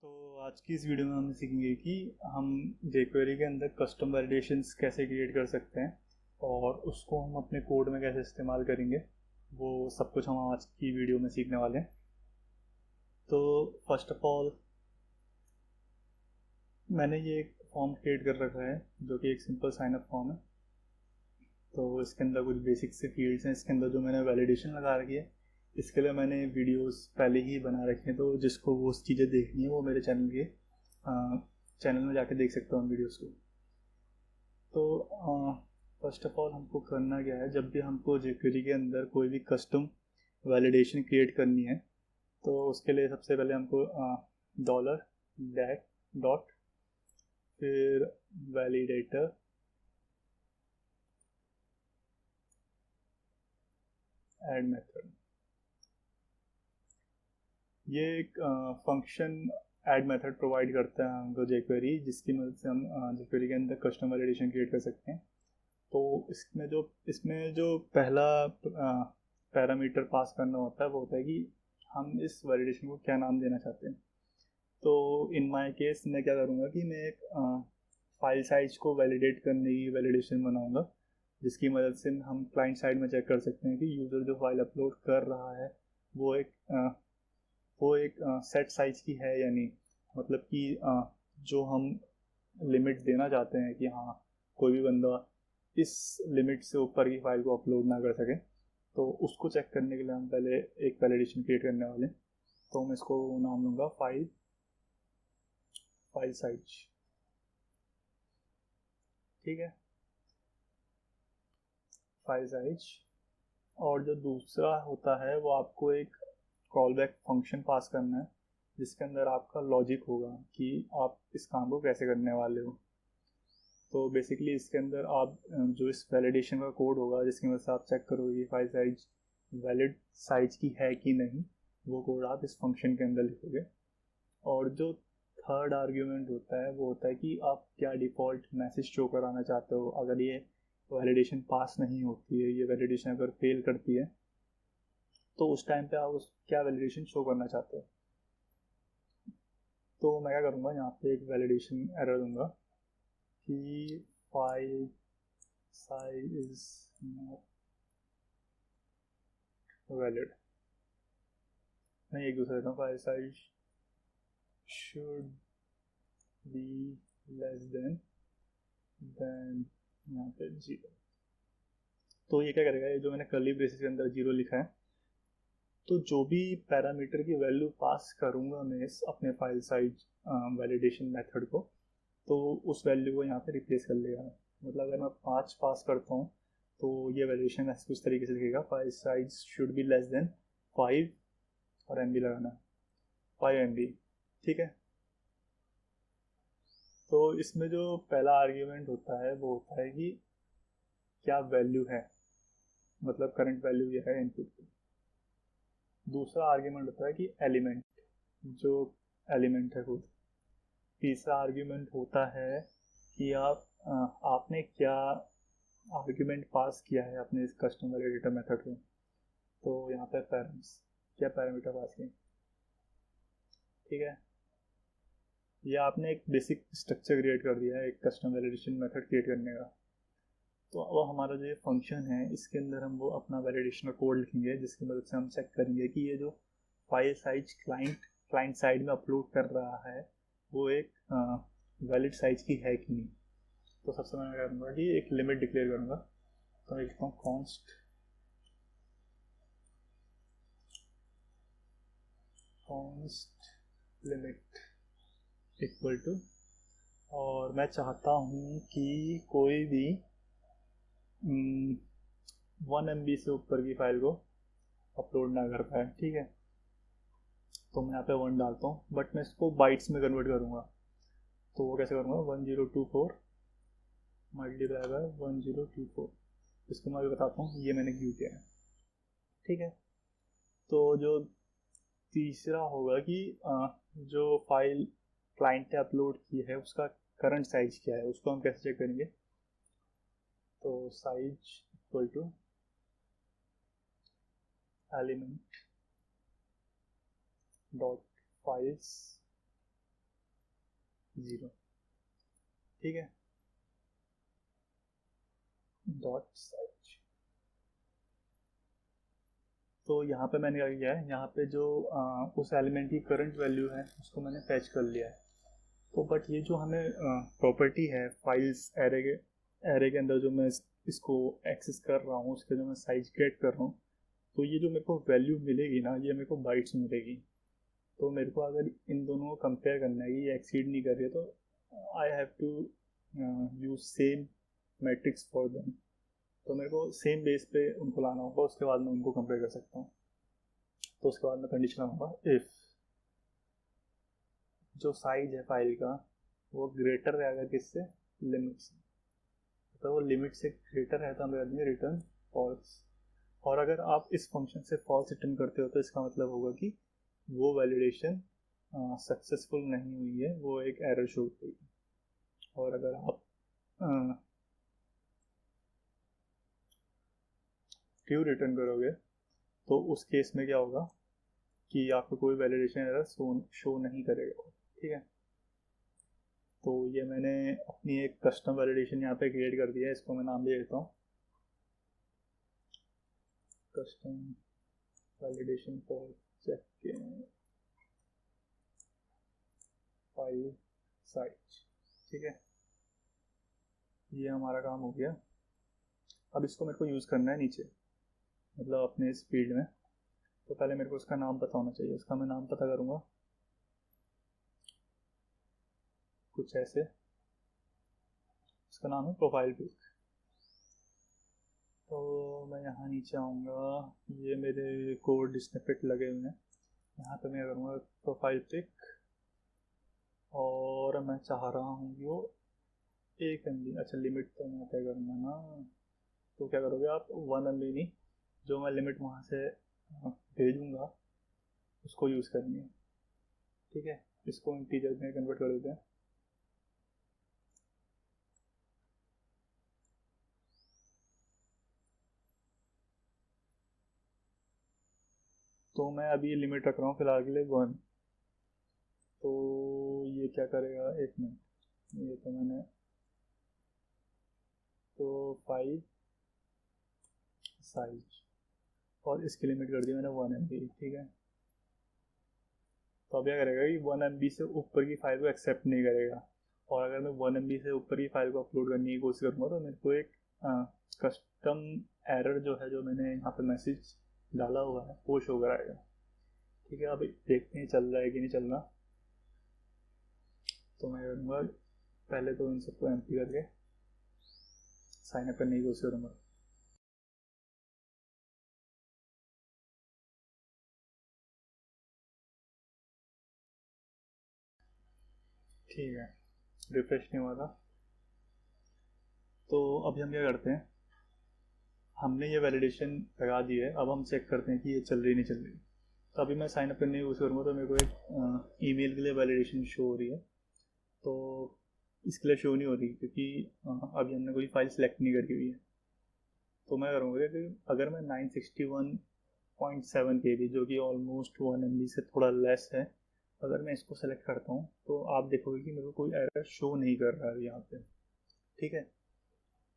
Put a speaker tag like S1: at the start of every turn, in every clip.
S1: तो आज की इस वीडियो में हम सीखेंगे कि हम jQuery के अंदर कस्टम वैलिडेशंस कैसे क्रिएट कर सकते हैं और उसको हम अपने कोड में कैसे इस्तेमाल करेंगे। वो सब कुछ हम आज की वीडियो में सीखने वाले हैं। तो फर्स्ट ऑफ ऑल मैंने ये एक फॉर्म क्रिएट कर रखा है जो कि एक सिंपल साइन अप फॉर्म है। तो इसके अंदर कुछ बेसिक से फील्ड्स हैं। इसके अंदर जो मैंने वैलिडेशन लगा रखी है इसके लिए मैंने वीडियोस पहले ही बना रखे हैं, तो जिसको वो चीज़ें देखनी है वो मेरे चैनल में जाके देख सकते हो उन वीडियोस को। तो फर्स्ट ऑफ ऑल हमको करना क्या है, जब भी हमको jQuery के अंदर कोई भी कस्टम वैलिडेशन क्रिएट करनी है तो उसके लिए सबसे पहले हमको डॉलर डैक डॉट फिर वैलिडेटर ऐड मेथड, ये एक फंक्शन ऐड मेथड प्रोवाइड करता है हमको jQuery, जिसकी मदद से हम jQuery के अंदर कस्टम वैलिडेशन क्रिएट कर सकते हैं। तो इसमें जो पहला पैरामीटर पास करना होता है वो होता है कि हम इस वैलिडेशन को क्या नाम देना चाहते हैं। तो इन माय केस मैं क्या करूँगा कि मैं एक फाइल साइज को वैलिडेट करने की वैलिडेशन बनाऊँगा, जिसकी मदद से हम क्लाइंट साइड में चेक कर सकते हैं कि यूज़र जो फाइल अपलोड कर रहा है वो एक सेट साइज की है या नहीं। मतलब कि जो हम लिमिट देना चाहते हैं कि हाँ कोई भी बंदा इस लिमिट से ऊपर की फाइल को अपलोड ना कर सके, तो उसको चेक करने के लिए हम पहले एक वैलिडेशन क्रिएट करने वाले हैं। तो मैं इसको नाम लूँगा फाइल साइज। ठीक है, फाइल साइज। और जो दूसरा होता है वो आपको एक कॉल बैक फंक्शन पास करना है, जिसके अंदर आपका लॉजिक होगा कि आप इस काम को कैसे करने वाले हो। तो बेसिकली इसके अंदर आप जो इस वैलिडेशन का कोड होगा जिसकी वजह से आप चेक करोगे फाइल साइज वैलिड साइज की है कि नहीं, वो कोड आप इस फंक्शन के अंदर लिखोगे। और जो थर्ड आर्ग्यूमेंट होता है वो होता है कि आप क्या डिफ़ॉल्ट मैसेज शो कराना चाहते हो अगर ये वैलिडेशन पास नहीं होती है, ये वैलिडेशन अगर फेल करती है तो उस टाइम पे आप उस क्या वैलिडेशन शो करना चाहते हो। तो मैं क्या करूँगा, यहाँ पे एक वैलिडेशन एरर दूंगा कि file size is not valid. मैं एक दूसरा देता हूँ, file size should be less than यहाँ पे 0। तो ये क्या करेगा, ये जो मैंने कर्ली ब्रेसेस के अंदर 0 लिखा है, तो जो भी पैरामीटर की वैल्यू पास करूँगा मैं इस अपने फाइल साइज वैलिडेशन मेथड को, तो उस वैल्यू को यहाँ पे रिप्लेस कर लेगा। मतलब अगर मैं 5 पास करता हूँ तो ये वैल्यूएशन ऐसे कुछ तरीके से लिखेगा, file size should be less than 5 और एम बी लगाना है 5 MB। ठीक है, तो इसमें जो पहला आर्ग्यूमेंट होता है वो होता है कि क्या वैल्यू है, मतलब करंट वैल्यू ये है इनपुट की। दूसरा आर्ग्यूमेंट होता है कि एलिमेंट, जो एलिमेंट है खुद। तीसरा आर्ग्यूमेंट होता है कि आपने क्या आर्ग्यूमेंट पास किया है अपने इस कस्टम वैलिडेटर मेथड में। तो यहाँ पे पैरेंट्स क्या पैरामीटर पास किए। ठीक है, ये आपने एक बेसिक स्ट्रक्चर क्रिएट कर दिया है एक कस्टम वैलिडेशन मेथड क्रिएट करने का। तो अब हमारा जो ये फंक्शन है इसके अंदर हम वो अपना वैलिडेशन का कोड लिखेंगे, जिसकी मदद से हम चेक करेंगे कि ये जो फाइल साइज क्लाइंट साइड में अपलोड कर रहा है वो एक वैलिड साइज की है कि नहीं। तो सबसे मैं करूँगा कि एक लिमिट डिक्लेयर करूँगा। तो मैं लिखता हूँ कॉन्स्ट लिमिट इक्वल टू, और मैं चाहता हूँ कि कोई भी 1 MB से ऊपर की फाइल को अपलोड ना कर पाए। ठीक है, तो मैं यहाँ पे 1 डालता हूँ, बट मैं इसको बाइट्स में कन्वर्ट करूँगा। तो वो कैसे करूँगा, 1024 मल्टीप्लाई बाय 1024। इसको मैं अभी बताता हूँ, ये मैंने क्यों किया है। ठीक है, तो जो तीसरा होगा कि जो फाइल क्लाइंट ने अपलोड की है उसका करंट साइज क्या है, उसको हम कैसे चेक करेंगे। तो size equal to element dot files 0। ठीक है, डॉट साइज। तो यहाँ पे मैंने क्या किया है, यहाँ पे जो उस एलिमेंट की करंट वैल्यू है उसको मैंने फैच कर लिया है। तो बट ये जो हमें प्रॉपर्टी है फाइल्स एरे के अंदर जो मैं इसको एक्सेस कर रहा हूँ, उसके जो मैं साइज गेट कर रहा हूँ, तो ये जो मेरे को वैल्यू मिलेगी ना, ये मेरे को बाइट्स में मिलेगी। तो मेरे को अगर इन दोनों को कंपेयर करना है, ये एक्सीड नहीं कर रही है, तो I have to use same matrix for them. तो मेरे को सेम बेस पे उनको लाना होगा, उसके बाद मैं उनको कंपेयर कर सकता हूँ। तो उसके बाद मैं कंडीशन लाऊंगा, इफ़ जो साइज है फाइल का वो ग्रेटर है अगर किससे, लिमिट से, तो वो लिमिट से ग्रेटर है तो हम कर देंगे रिटर्न फॉल्स। और अगर आप इस फंक्शन से फॉल्स रिटर्न करते हो तो इसका मतलब होगा कि वो वैलिडेशन सक्सेसफुल नहीं हुई है, वो एक एरर शो करेगी। और अगर आप ट्रू रिटर्न करोगे तो उस केस में क्या होगा कि आपको कोई वैलिडेशन एरर शो नहीं करेगा। ठीक है, तो ये मैंने अपनी एक कस्टम वैलिडेशन यहाँ पे क्रिएट कर दिया है, इसको मैं नाम दे देता हूँ custom validation for check file size. ठीक है, ये हमारा काम हो गया। अब इसको मेरे को यूज़ करना है नीचे, मतलब अपने इस फील्ड में। तो पहले मेरे को उसका नाम पता होना चाहिए, उसका मैं नाम पता करूँगा कुछ ऐसे, इसका नाम है प्रोफाइल पिक। तो मैं यहाँ नीचे आऊँगा, ये मेरे कोड स्निपेट लगे हुए हैं, यहाँ पे मैं करूँगा प्रोफाइल पिक, और मैं चाह रहा हूँ वो 1 MB। अच्छा, लिमिट तो मैं तय करूँगा ना, तो क्या करोगे आप, 1 MB नहीं, जो मैं लिमिट वहाँ से भेजूँगा उसको यूज़ करनी है। ठीक है, इसको इंटीजर में कन्वर्ट कर देते हैं। तो मैं अभी लिमिट रख रहा हूँ फिलहाल के लिए 1। तो ये क्या करेगा, 1 मिनट, ये तो मैंने, तो 5 साइज, और इसकी लिमिट कर दी मैंने 1 MB। ठीक है, तो अब क्या करेगा कि 1 MB से ऊपर की फाइल को एक्सेप्ट नहीं करेगा। और अगर मैं 1 MB से ऊपर की फाइल को अपलोड करने की कोशिश करूँगा तो मेरे को एक कस्टम एरर जो है, जो मैंने यहाँ पे मैसेज डाला हुआ है, वो शो कराएगा। ठीक है, अभी देखते हैं चल रहा है कि नहीं चल रहा। तो मैं करूँगा पहले तो इन सबको एम्प्टी करके साइन अप करने की कोशिश करूँगा। ठीक है, रिफ्रेश नहीं हुआ था। तो अभी हम क्या करते हैं, हमने ये वैलिडेशन लगा दी है, अब हम चेक करते हैं कि ये चल रही नहीं चल रही। तो अभी मैं साइन अप करने की कोशिश करूँगा तो मेरे को एक ईमेल के लिए वैलिडेशन शो हो रही है। तो इसके लिए शो नहीं हो रही क्योंकि अभी हमने कोई फाइल सेलेक्ट नहीं करी हुई है। तो मैं करूँगा कि अगर मैं 961.7 KB, जो कि ऑलमोस्ट 1 MB से थोड़ा लेस है, अगर मैं इसको सेलेक्ट करता हूँ तो आप देखोगे कि मेरे को कोई एरर शो नहीं कर रहा है यहाँ पे। ठीक है,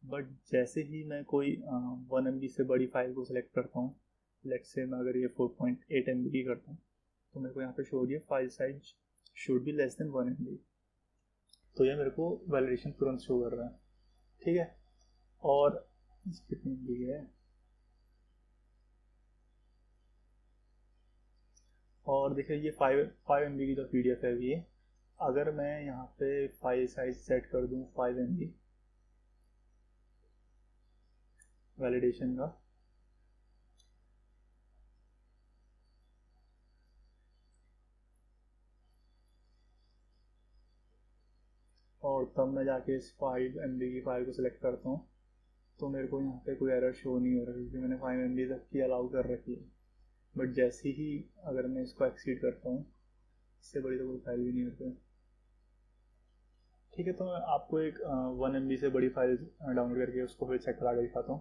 S1: बट जैसे ही मैं कोई 1 MB से बड़ी फाइल को सिलेक्ट करता हूँ, लेट्स से मैं अगर ये 4.8 MB की करता हूँ, तो मेरे को यहाँ पे शो हो रही है file size should be less than 1 MB। तो ये मेरे को वैलिडेशन तुरंत शो कर रहा है। ठीक है, और कितनी MB है, और देखिए ये 5 MB की जो PDF है ये, अगर मैं यहाँ पे फाइल साइज सेट कर दूँ 5 MB वैलिडेशन का, और तब मैं जाके इस 5 MB की फाइल को सिलेक्ट करता हूँ, तो मेरे को यहाँ पे कोई एरर शो नहीं हो रहा क्योंकि मैंने 5 MB तक की अलाउ कर रखी है। बट जैसे ही अगर मैं इसको एक्सीड करता हूँ, इससे बड़ी तो कोई फाइल भी नहीं होती है। ठीक है, तो मैं आपको एक 1 MB से बड़ी फाइल डाउनलोड करके उसको फिर चेक करा के दिखाता हूँ।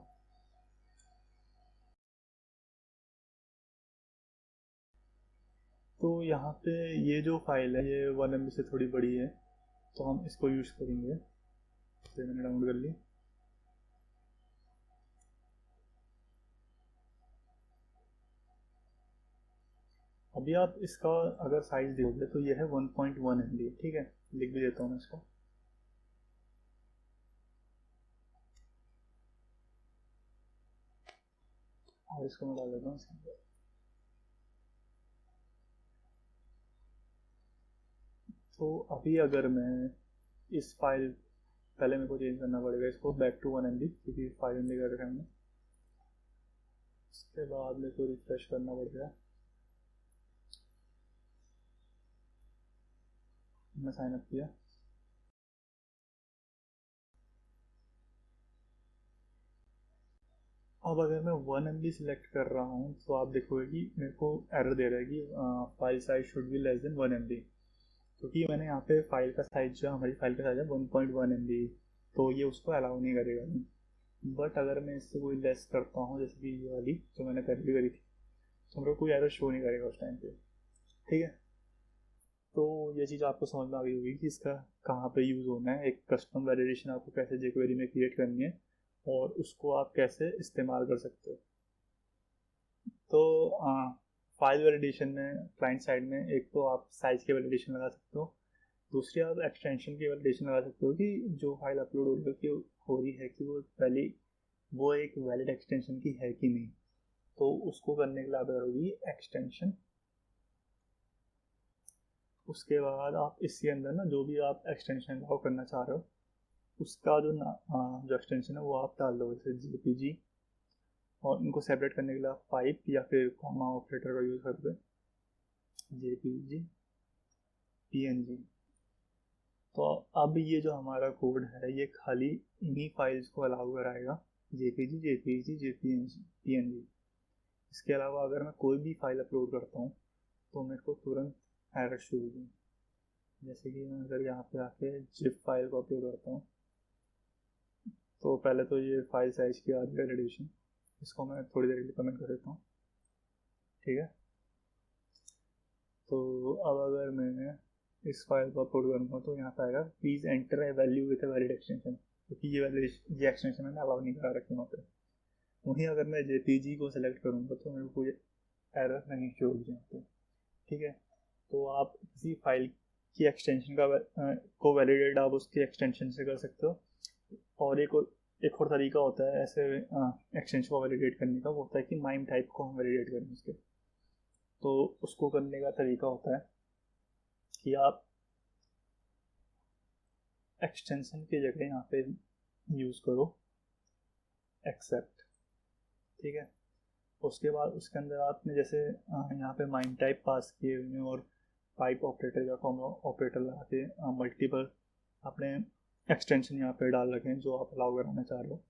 S1: तो यहाँ पे ये जो फाइल है ये 1 MB से थोड़ी बड़ी है, तो हम इसको यूज़ करेंगे। तो मैंने डाउनलोड कर ली। अभी आप इसका अगर साइज देखोगे तो ये है 1.1 MB, ठीक है, लिख भी देता हूँ मैं इसको। और इसको मैं डाल देता हूँ इसके अंदर। तो अभी अगर मैं इस फाइल, पहले मेरे को चेंज करना पड़ेगा इसको बैक टू 1 MB, क्योंकि 5 MB कर रखा है हमने। उसके बाद मेरे को रिफ्रेश करना पड़ेगा। मैं साइन अप किया। अब अगर मैं 1 MB सिलेक्ट कर रहा हूँ तो आप देखोगे कि मेरे को एरर दे रहा है कि file size should be less than 1 MB, क्योंकि मैंने यहाँ पे फाइल का साइज, जो हमारी फाइल का साइज है 1.1 MB, तो ये उसको अलाउ नहीं करेगा। बट अगर मैं इससे कोई लेस करता हूँ, जैसे कि ये वाली जो मैंने पहले करी थी, तो मेरे को कोई एरर शो नहीं करेगा उस टाइम पे, ठीक है। तो ये चीज़ आपको समझ में आ गई होगी कि इसका कहाँ पे यूज़ होना है, एक कस्टम वैलिडेशन आपको कैसे jQuery में क्रिएट करनी है और उसको आप कैसे इस्तेमाल कर सकते हो। तो फाइल वैलिडेशन में क्लाइंट साइड में एक तो आप साइज की वैलिडेशन लगा सकते हो, दूसरी आप एक्सटेंशन की वैलिडेशन लगा सकते हो कि जो फाइल अपलोड हो रही है कि वो पहले वो एक वैलिड एक्सटेंशन की है कि नहीं। तो उसको करने के लिए आप करोगी एक्सटेंशन। उसके बाद आप इसके अंदर ना जो भी आप एक्सटेंशन अलाउ करना चाह रहे हो उसका जो एक्सटेंशन है वो आप डाल दो, जैसे JPG। और उनको सेपरेट करने के लिए आप पाइप या फिर कॉमा ऑपरेटर का यूज़ करते हैं, JPG PNG। तो अब ये जो हमारा कोड है ये खाली इन्हीं फाइल्स को अलाउ कराएगा, JPG JPG JPNG PNG। इसके अलावा अगर मैं कोई भी फाइल अपलोड करता हूँ तो मेरे को तुरंत एरर शो होगी। जैसे कि मैं अगर यहाँ पे आके जिप फाइल को अपलोड करता हूँ तो पहले तो ये फाइल साइज की आ रही है वैलिडेशन, इसको मैं थोड़ी देर के लिए कमेंट कर देता हूँ, ठीक है। तो अब अगर मैं इस फाइल को अपलोड करूँगा तो यहाँ पे आएगा please enter a value with a valid extension, क्योंकि ये एक्सटेंशन मैंने अलाउ नहीं करा रखी वहाँ पे। वहीं अगर मैं JPG को सिलेक्ट करूँगा तो मेरे को ये एरर नहीं शो होगी यहाँ पे, ठीक है। तो आप किसी फाइल की एक्सटेंशन को वैलिडेट आप उसकी एक्सटेंशन से कर सकते हो। और एक और तरीका होता है ऐसे एक्सटेंशन को वैलिडेट करने का, वो होता है कि माइम टाइप को हम वैलिडेट करें उसके। तो उसको करने का तरीका होता है कि आप एक्सटेंशन की जगह यहाँ पे यूज़ करो एक्सेप्ट, ठीक है। उसके बाद उसके अंदर आपने जैसे यहाँ पे माइम टाइप पास किए हुए हैं और पाइप ऑपरेटर या कॉमा ऑपरेटर लगा के मल्टीपल आपने एक्सटेंशन यहाँ पे डाल रखे हैं जो आप अलाउ कराना चाह रहे हो।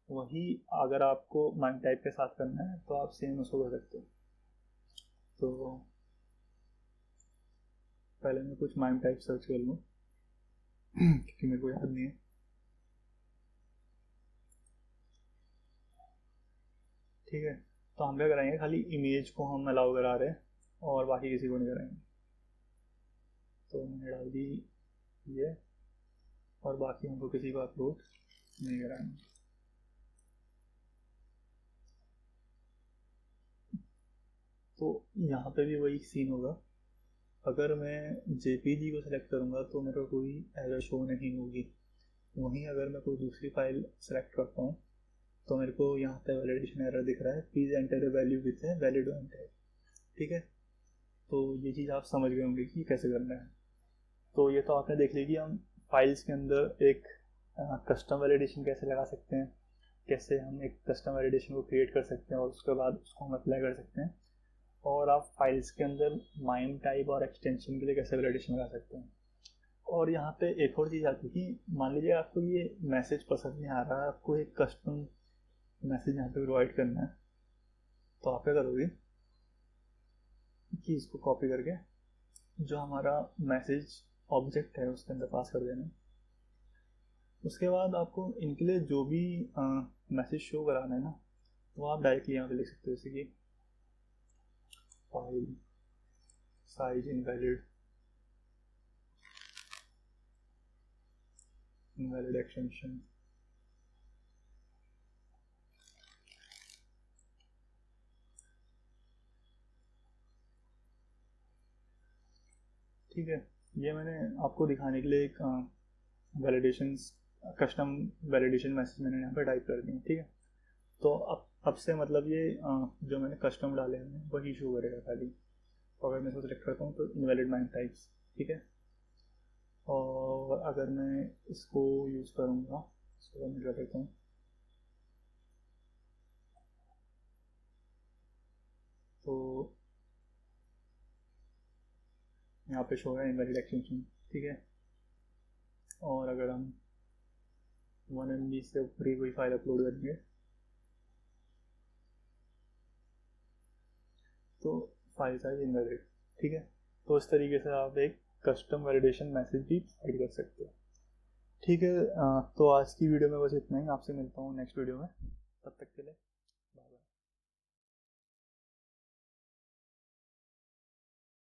S1: वही अगर आपको माइम टाइप के साथ करना है तो आप सेम उसको कर सकते हो। तो पहले मैं कुछ माइम टाइप सर्च कर लूँ क्योंकि मेरे को याद नहीं है, ठीक है। तो हम क्या कराएंगे, खाली इमेज को हम अलाउ करा रहे हैं और बाकी किसी को नहीं कराएंगे। तो मैंने डाल दी ये, और बाकी हमको किसी को अपलोड नहीं कराएंगे। तो यहाँ पे भी वही सीन होगा, अगर मैं JPG को सिलेक्ट करूँगा तो मेरे को कोई एरर शो नहीं होगी। वहीं अगर मैं कोई दूसरी फाइल सेलेक्ट करता हूँ तो मेरे को यहाँ पे वैलिडेशन एरर दिख रहा है, please enter a value with a valid enter, ठीक है। तो ये चीज़ आप समझ गए होंगे कि कैसे करना है। तो ये तो आपने देख लिया कि हम फाइल्स के अंदर एक कस्टम वैलिडेशन कैसे लगा सकते हैं, कैसे हम एक कस्टम वैलिडेशन को क्रिएट कर सकते हैं और उसके बाद उसको हम अप्लाई कर सकते हैं, और आप फाइल्स के अंदर माइम टाइप और एक्सटेंशन के लिए कैसे वैलिडेशन लगा सकते हैं। और यहाँ पे एक और चीज़ आती है कि मान लीजिए आपको ये मैसेज पसंद नहीं आ रहा है, आपको एक कस्टम मैसेज यहाँ पे प्रोवाइड करना है, तो आप क्या करोगे कि इसको कॉपी करके जो हमारा मैसेज ऑब्जेक्ट है उसके अंदर पास कर देना। उसके बाद आपको इनके लिए जो भी मैसेज शो कराना है ना, वो आप डायरेक्टली यहाँ पे लिख सकते हो, जैसे कि file size invalid, invalid extension. ठीक है, ये मैंने आपको दिखाने के लिए एक वैलिडेशन कस्टम वैलिडेशन मैसेज मैंने यहाँ पे टाइप कर दिया। ठीक है, तो अब से मतलब ये जो मैंने कस्टम डाले हैं वही शो करेगा खाली। तो अगर मैं इसको सेलेक्ट करता हूँ तो इनवैलिड मैन टाइप्स। ठीक है, और अगर मैं इसको यूज़ करूँगा, इसको मैं कर देता हूँ, तो यहाँ पे शो है इनवैलिड एक्सटेंशन। ठीक है, और अगर हम 1 MB से ऊपर ही कोई फाइल अपलोड करेंगे तो फाइल साइज इनवैलिड। ठीक है, तो इस तरीके से आप एक कस्टम वैलिडेशन मैसेज भी ऐड कर सकते हो। ठीक है, तो आज की वीडियो में बस इतना ही। आपसे मिलता हूँ नेक्स्ट वीडियो में, तब तक के लिए बाय बाय।